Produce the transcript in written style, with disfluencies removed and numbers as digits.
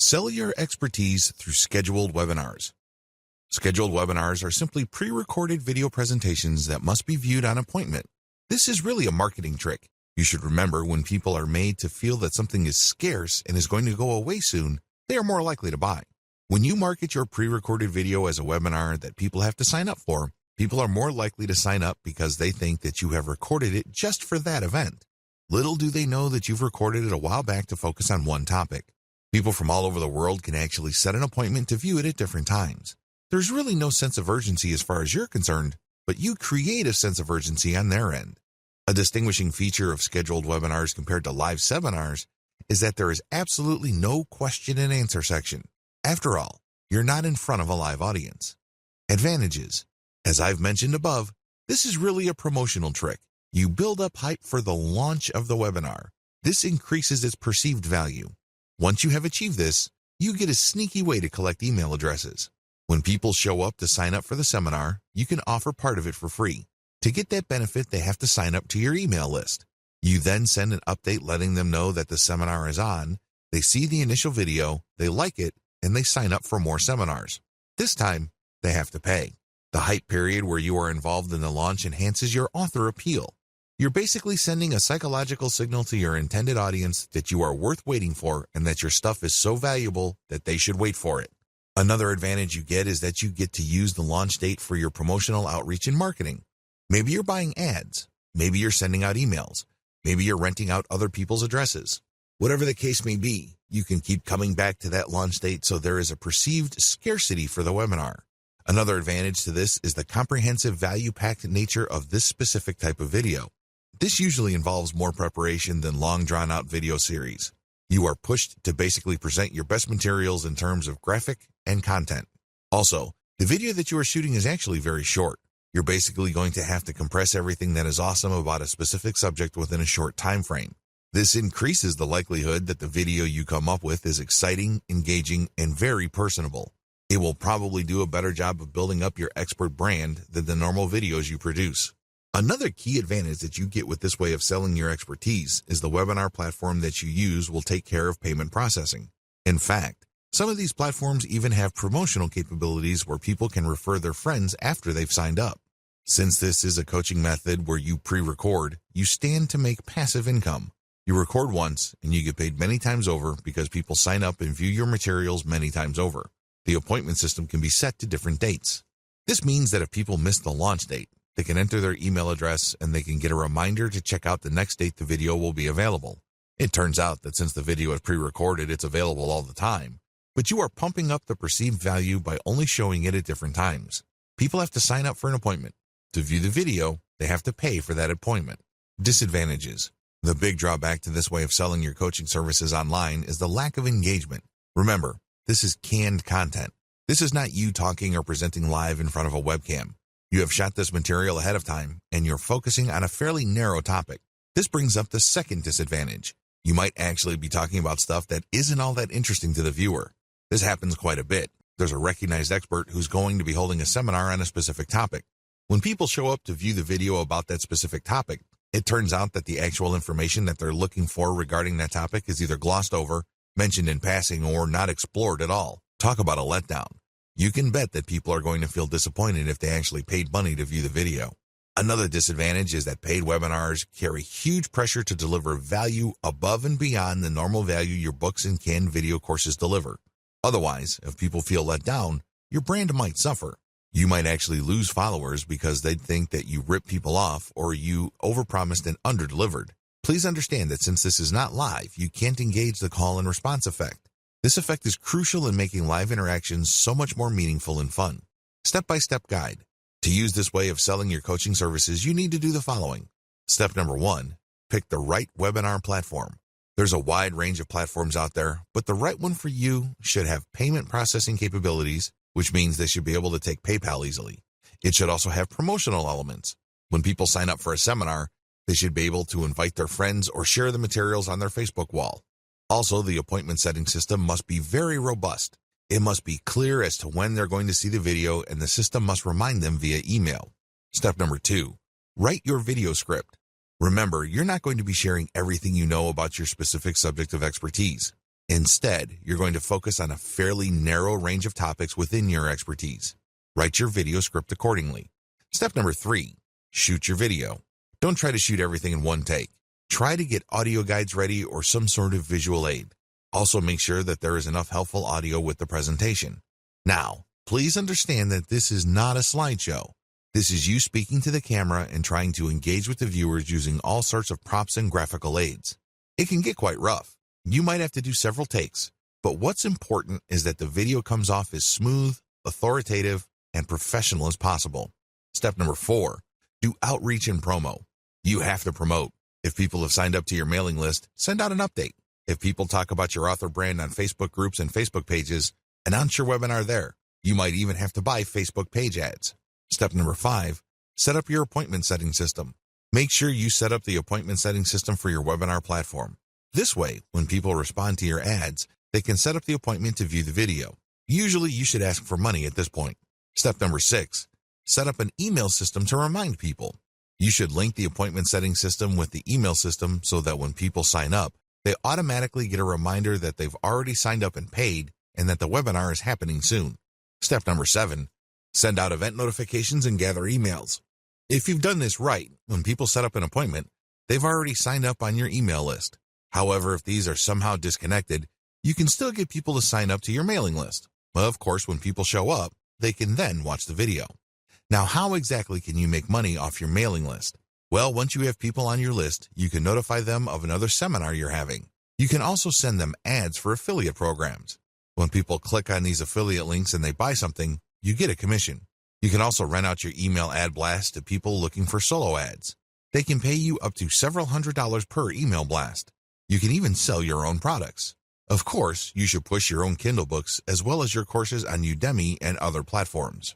Sell your expertise through scheduled webinars. Scheduled webinars are simply pre-recorded video presentations that must be viewed on appointment. This is really a marketing trick. You should remember, when people are made to feel that something is scarce and is going to go away soon, they are more likely to buy. When you market your pre-recorded video as a webinar that people have to sign up for, people are more likely to sign up because they think that you have recorded it just for that event. Little do they know that you've recorded it a while back to focus on one topic. People from all over the world can actually set an appointment to view it at different times. There's really no sense of urgency as far as you're concerned, but you create a sense of urgency on their end. A distinguishing feature of scheduled webinars compared to live seminars is that there is absolutely no question and answer section. After all, you're not in front of a live audience. Advantages. As I've mentioned above, this is really a promotional trick. You build up hype for the launch of the webinar. This increases its perceived value. Once you have achieved this, you get a sneaky way to collect email addresses. When people show up to sign up for the seminar, you can offer part of it for free. To get that benefit, they have to sign up to your email list. You then send an update letting them know that the seminar is on. They see the initial video, they like it, and they sign up for more seminars. This time, they have to pay. The hype period where you are involved in the launch enhances your author appeal. You're basically sending a psychological signal to your intended audience that you are worth waiting for and that your stuff is so valuable that they should wait for it. Another advantage you get is that you get to use the launch date for your promotional outreach and marketing. Maybe you're buying ads. Maybe you're sending out emails. Maybe you're renting out other people's addresses. Whatever the case may be, you can keep coming back to that launch date so there is a perceived scarcity for the webinar. Another advantage to this is the comprehensive value-packed nature of this specific type of video. This usually involves more preparation than long drawn-out video series. You are pushed to basically present your best materials in terms of graphic and content. Also, the video that you are shooting is actually very short. You're basically going to have to compress everything that is awesome about a specific subject within a short time frame. This increases the likelihood that the video you come up with is exciting, engaging, and very personable. It will probably do a better job of building up your expert brand than the normal videos you produce. Another key advantage that you get with this way of selling your expertise is the webinar platform that you use will take care of payment processing. In fact, some of these platforms even have promotional capabilities where people can refer their friends after they've signed up. Since this is a coaching method where you pre-record, you stand to make passive income. You record once and you get paid many times over because people sign up and view your materials many times over. The appointment system can be set to different dates. This means that if people miss the launch date, they can enter their email address and they can get a reminder to check out the next date the video will be available. It turns out that since the video is pre-recorded, it's available all the time, but you are pumping up the perceived value by only showing it at different times. People have to sign up for an appointment. To view the video, they have to pay for that appointment. Disadvantages. The big drawback to this way of selling your coaching services online is the lack of engagement. Remember, this is canned content. This is not you talking or presenting live in front of a webcam. You have shot this material ahead of time, and you're focusing on a fairly narrow topic. This brings up the second disadvantage. You might actually be talking about stuff that isn't all that interesting to the viewer. This happens quite a bit. There's a recognized expert who's going to be holding a seminar on a specific topic. When people show up to view the video about that specific topic, it turns out that the actual information that they're looking for regarding that topic is either glossed over, mentioned in passing, or not explored at all. Talk about a letdown. You can bet that people are going to feel disappointed if they actually paid money to view the video. Another disadvantage is that paid webinars carry huge pressure to deliver value above and beyond the normal value your books and canned video courses deliver. Otherwise, if people feel let down, your brand might suffer. You might actually lose followers because they'd think that you rip people off or you overpromised and underdelivered. Please understand that since this is not live, you can't engage the call and response effect. This effect is crucial in making live interactions so much more meaningful and fun. Step-by-step guide. To use this way of selling your coaching services, you need to do the following. Step number 1, pick the right webinar platform. There's a wide range of platforms out there, but the right one for you should have payment processing capabilities, which means they should be able to take PayPal easily. It should also have promotional elements. When people sign up for a seminar, they should be able to invite their friends or share the materials on their Facebook wall. Also, the appointment setting system must be very robust. It must be clear as to when they're going to see the video, and the system must remind them via email. Step number 2, write your video script. Remember, you're not going to be sharing everything you know about your specific subject of expertise. Instead, you're going to focus on a fairly narrow range of topics within your expertise. Write your video script accordingly. Step number 3, shoot your video. Don't try to shoot everything in one take. Try to get audio guides ready or some sort of visual aid. Also make sure that there is enough helpful audio with the presentation. Now, please understand that this is not a slideshow. This is you speaking to the camera and trying to engage with the viewers using all sorts of props and graphical aids. It can get quite rough. You might have to do several takes, but what's important is that the video comes off as smooth, authoritative, and professional as possible. Step number 4, do outreach and promo. You have to promote. If people have signed up to your mailing list, send out an update. If people talk about your author brand on Facebook groups and Facebook pages, announce your webinar there. You might even have to buy Facebook page ads. Step number 5, set up your appointment setting system. Make sure you set up the appointment setting system for your webinar platform. This way, when people respond to your ads, they can set up the appointment to view the video. Usually, you should ask for money at this point. Step number 6, set up an email system to remind people. You should link the appointment setting system with the email system so that when people sign up, they automatically get a reminder that they've already signed up and paid and that the webinar is happening soon. Step number 7, send out event notifications and gather emails. If you've done this right, when people set up an appointment, they've already signed up on your email list. However, if these are somehow disconnected, you can still get people to sign up to your mailing list. Well, of course, when people show up, they can then watch the video. Now, how exactly can you make money off your mailing list? Well, once you have people on your list, you can notify them of another seminar you're having. You can also send them ads for affiliate programs. When people click on these affiliate links and they buy something, you get a commission. You can also rent out your email ad blast to people looking for solo ads. They can pay you up to several $100s per email blast. You can even sell your own products. Of course, you should push your own Kindle books as well as your courses on Udemy and other platforms.